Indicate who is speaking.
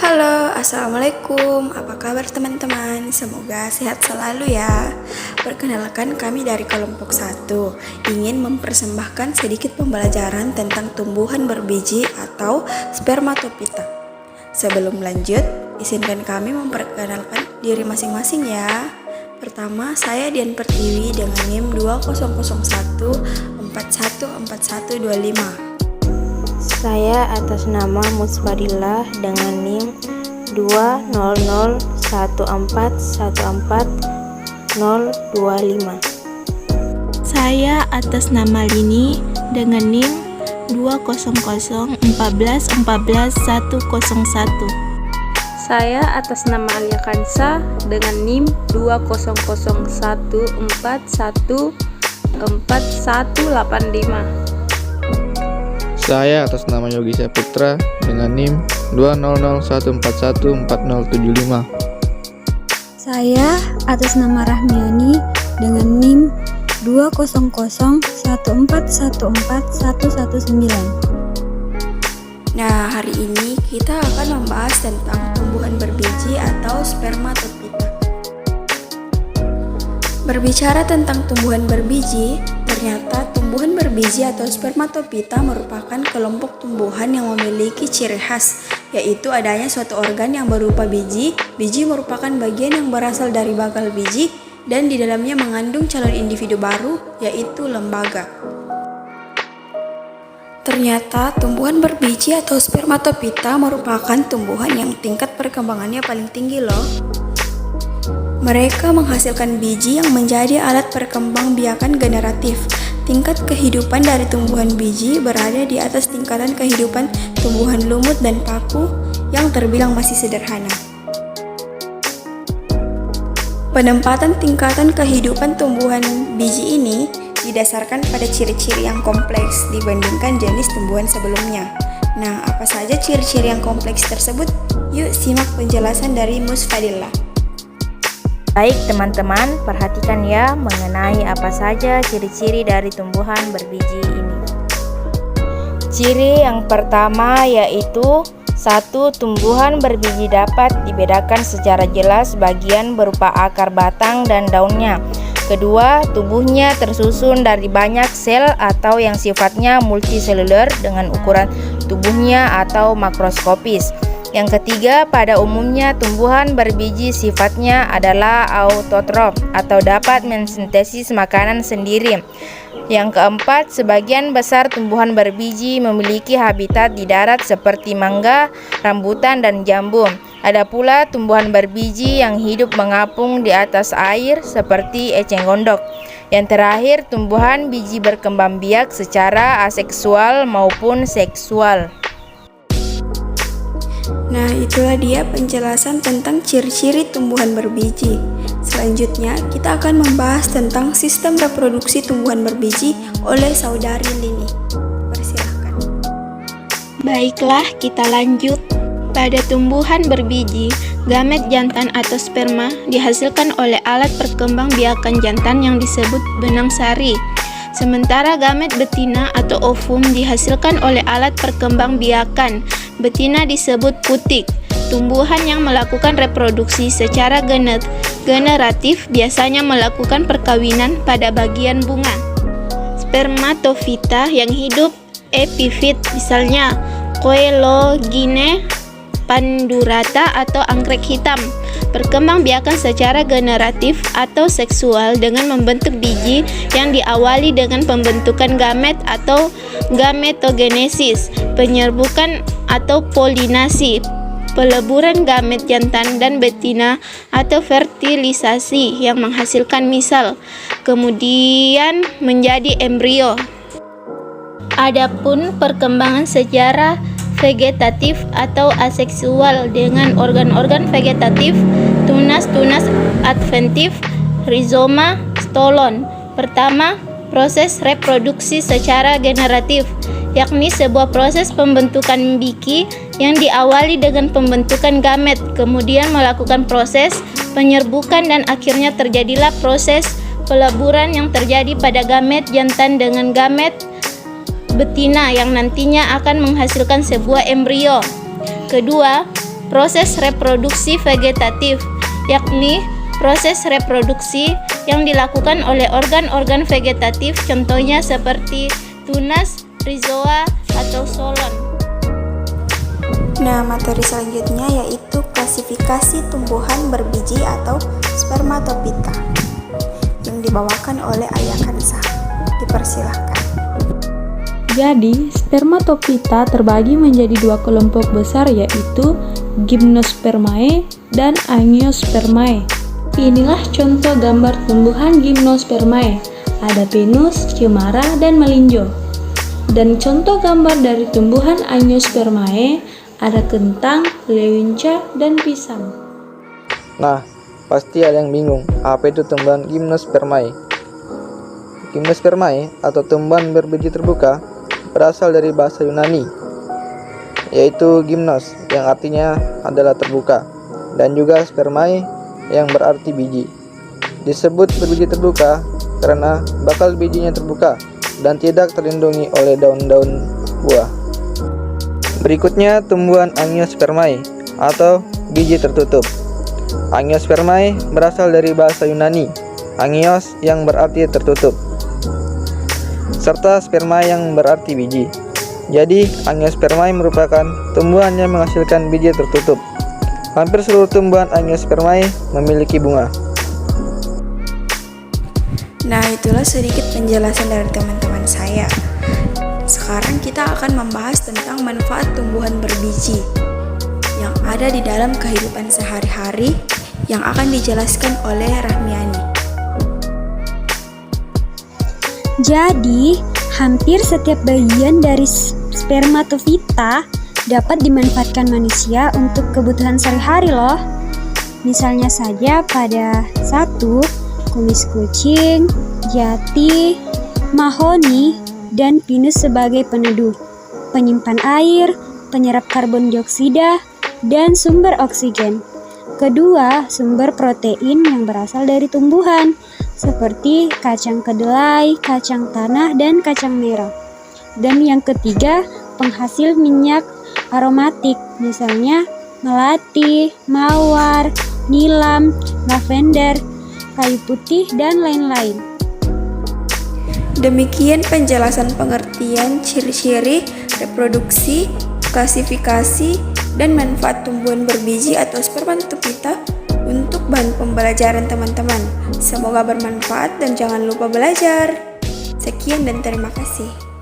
Speaker 1: Halo, Assalamualaikum. Apa kabar teman-teman? Semoga sehat selalu ya. Perkenalkan, kami dari kelompok 1 ingin mempersembahkan sedikit pembelajaran tentang tumbuhan berbiji atau spermatopita. Sebelum lanjut, izinkan kami memperkenalkan diri masing-masing ya. Pertama, saya Dian Pertiwi dengan NIM 2001 414125.
Speaker 2: Saya atas nama Musfadillah dengan NIM 20014140025.
Speaker 3: Saya atas nama Lini dengan NIM 20014114101.
Speaker 4: Saya atas nama Alia Kansa dengan NIM 20014141485.
Speaker 5: Saya atas nama Yogi Saputra dengan NIM 20014144075.
Speaker 6: Saya atas nama Rahmiani dengan NIM 20014141119.
Speaker 1: Nah, hari ini kita akan membahas tentang tumbuhan berbiji atau spermatopita. Berbicara tentang tumbuhan berbiji, ternyata tumbuhan berbiji atau spermatopita merupakan kelompok tumbuhan yang memiliki ciri khas, yaitu adanya suatu organ yang berupa biji. Biji merupakan bagian yang berasal dari bakal biji dan di dalamnya mengandung calon individu baru, yaitu lembaga. Ternyata tumbuhan berbiji atau spermatopita merupakan tumbuhan yang tingkat perkembangannya paling tinggi loh. Mereka menghasilkan biji yang menjadi alat perkembangbiakan generatif. Tingkat kehidupan dari tumbuhan biji berada di atas tingkatan kehidupan tumbuhan lumut dan paku yang terbilang masih sederhana. Penempatan tingkatan kehidupan tumbuhan biji ini didasarkan pada ciri-ciri yang kompleks dibandingkan jenis tumbuhan sebelumnya. Nah, apa saja ciri-ciri yang kompleks tersebut? Yuk simak penjelasan dari Musfadillah.
Speaker 2: Baik teman-teman, perhatikan ya mengenai apa saja ciri-ciri dari tumbuhan berbiji ini. Ciri yang pertama yaitu 1. Tumbuhan berbiji dapat dibedakan secara jelas bagian berupa akar, batang, dan daunnya. Kedua, tubuhnya tersusun dari banyak sel atau yang sifatnya multiseluler dengan ukuran tubuhnya atau makroskopis. Yang ketiga, pada umumnya tumbuhan berbiji sifatnya adalah autotrof atau dapat mensintesis makanan sendiri. Yang keempat, sebagian besar tumbuhan berbiji memiliki habitat di darat seperti mangga, rambutan, dan jambu. Ada pula tumbuhan berbiji yang hidup mengapung di atas air seperti eceng gondok. Yang terakhir, tumbuhan biji berkembang biak secara aseksual maupun seksual.
Speaker 1: Nah, itulah dia penjelasan tentang ciri-ciri tumbuhan berbiji. Selanjutnya, kita akan membahas tentang sistem reproduksi tumbuhan berbiji oleh saudari Lini. Persilahkan.
Speaker 3: Baiklah, kita lanjut. Pada tumbuhan berbiji, gamet jantan atau sperma dihasilkan oleh alat perkembangbiakan jantan yang disebut benang sari. Sementara gamet betina atau ovum dihasilkan oleh alat perkembangbiakan betina disebut putik. Tumbuhan yang melakukan reproduksi secara generatif biasanya melakukan perkawinan pada bagian bunga. Spermatofita yang hidup epifit, misalnya Coelogine pandurata atau anggrek hitam, berkembang biakan secara generatif atau seksual dengan membentuk biji yang diawali dengan pembentukan gamet atau gametogenesis, penyerbukan atau polinasi, peleburan gamet jantan dan betina atau fertilisasi yang menghasilkan misal, kemudian menjadi embrio. Adapun perkembangan secara vegetatif atau aseksual dengan organ-organ vegetatif, tunas-tunas adventif, rizoma, stolon. Pertama, proses reproduksi secara generatif, yakni sebuah proses pembentukan biki yang diawali dengan pembentukan gamet, kemudian melakukan proses penyerbukan dan akhirnya terjadilah proses peleburan yang terjadi pada gamet jantan dengan gamet betina yang nantinya akan menghasilkan sebuah embrio. Kedua, proses reproduksi vegetatif, yakni proses reproduksi yang dilakukan oleh organ-organ vegetatif, contohnya seperti tunas, rizoa, atau stolon.
Speaker 1: Nah, materi selanjutnya yaitu klasifikasi tumbuhan berbiji atau spermatopita yang dibawakan oleh Ayah Kansa. Dipersilahkan.
Speaker 4: Jadi, spermatopita terbagi menjadi dua kelompok besar yaitu Gymnospermae dan Angiospermae. Inilah contoh gambar tumbuhan Gymnospermae. Ada pinus, cemara, dan melinjo. Dan contoh gambar dari tumbuhan Angiospermae ada kentang, leunca, dan pisang.
Speaker 5: Nah, pasti ada yang bingung, apa itu tumbuhan Gymnospermae? Gymnospermae atau tumbuhan berbiji terbuka berasal dari bahasa Yunani, yaitu gymnos yang artinya adalah terbuka, dan juga spermae yang berarti biji. Disebut berbiji terbuka karena bakal bijinya terbuka dan tidak terlindungi oleh daun-daun buah. Berikutnya tumbuhan Angiospermae atau biji tertutup. Angiospermae berasal dari bahasa Yunani, angios yang berarti tertutup, serta sperma yang berarti biji. Jadi, Angiospermae merupakan tumbuhan yang menghasilkan biji tertutup. Hampir seluruh tumbuhan Angiospermae memiliki bunga.
Speaker 1: Nah, itulah sedikit penjelasan dari teman-teman saya. Sekarang kita akan membahas tentang manfaat tumbuhan berbiji yang ada di dalam kehidupan sehari-hari yang akan dijelaskan oleh Rahmiani.
Speaker 6: Jadi, hampir setiap bagian dari spermatofita dapat dimanfaatkan manusia untuk kebutuhan sehari-hari loh. Misalnya saja pada 1. Kumis kucing, jati, mahoni, dan pinus sebagai peneduh, penyimpan air, penyerap karbon dioksida, dan sumber oksigen. Kedua, sumber protein yang berasal dari tumbuhan, seperti kacang kedelai, kacang tanah, dan kacang merah. Dan yang ketiga, penghasil minyak aromatik, misalnya melati, mawar, nilam, lavender, kayu putih, dan lain-lain.
Speaker 1: Demikian penjelasan pengertian ciri-ciri, reproduksi, klasifikasi, dan manfaat tumbuhan berbiji atau spermatopita untuk bahan pembelajaran teman-teman. Semoga bermanfaat dan jangan lupa belajar. Sekian dan terima kasih.